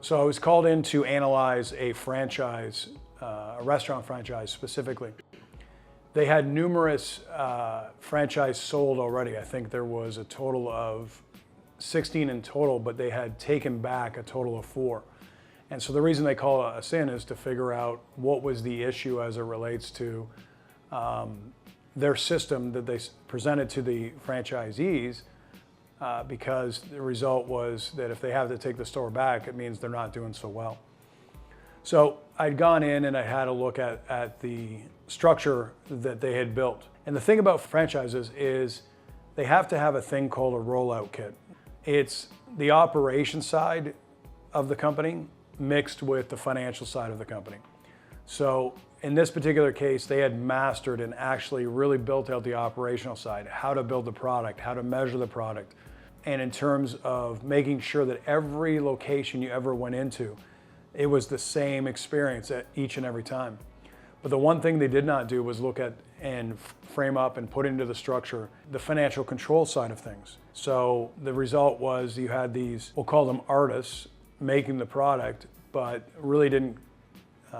So I was called in to analyze a franchise, a restaurant franchise specifically. They had numerous franchise sold already. I think there was a total of 16 in total, but they had taken back a total of 4. And so the reason they call us in is to figure out what was the issue as it relates to their system that they presented to the franchisees, because the result was that if they have to take the store back, it means they're not doing so well. So I'd gone in and I had a look at the structure that they had built. And the thing about franchises is they have to have a thing called a rollout kit. It's the operation side of the company mixed with the financial side of the company. So in this particular case, they had mastered and actually really built out the operational side, how to build the product, how to measure the product. And in terms of making sure that every location you ever went into, it was the same experience at each and every time. But the one thing they did not do was look at and frame up and put into the structure the financial control side of things. So the result was you had these, we'll call them artists, making the product, but really didn't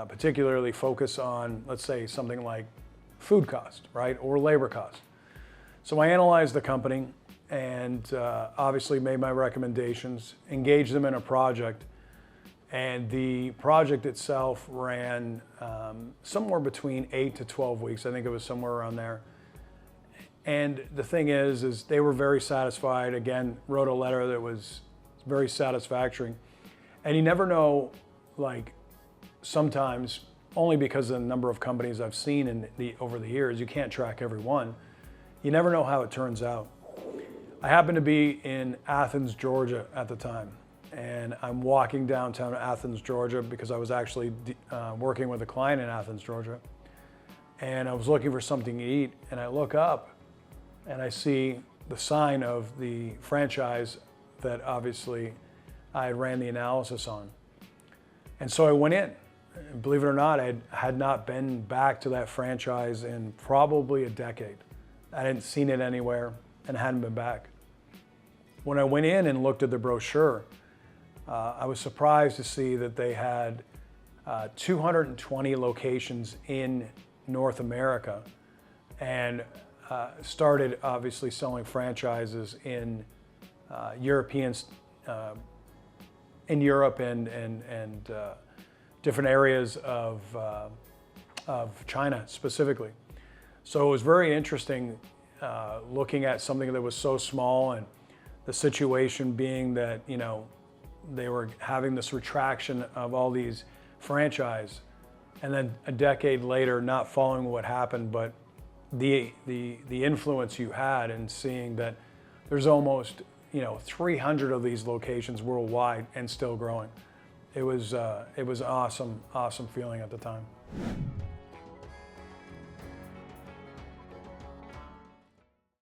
particularly focus on, let's say, something like food cost, right, or labor cost. So I analyzed the company and obviously made my recommendations, engaged them in a project, and the project itself ran somewhere between 8 to 12 weeks. I think it was somewhere around there. And the thing is they were very satisfied. Again, wrote a letter that was very satisfactory. And you never know, like, sometimes, only because of the number of companies I've seen over the years, you can't track every one. You never know how it turns out. I happened to be in Athens, Georgia at the time. And I'm walking downtown Athens, Georgia, because I was actually working with a client in Athens, Georgia. And I was looking for something to eat, and I look up and I see the sign of the franchise that obviously I ran the analysis on. And so I went in. And believe it or not, I had not been back to that franchise in probably a decade. I hadn't seen it anywhere and hadn't been back. When I went in and looked at the brochure, I was surprised to see that they had 220 locations in North America, and started obviously selling franchises in Europe and different areas of China specifically. So it was very interesting looking at something that was so small, and the situation being that, you know, they were having this retraction of all these franchise, and then a decade later not following what happened, but the influence you had in seeing that there's almost, you know, 300 of these locations worldwide and still growing. It was awesome feeling at the time.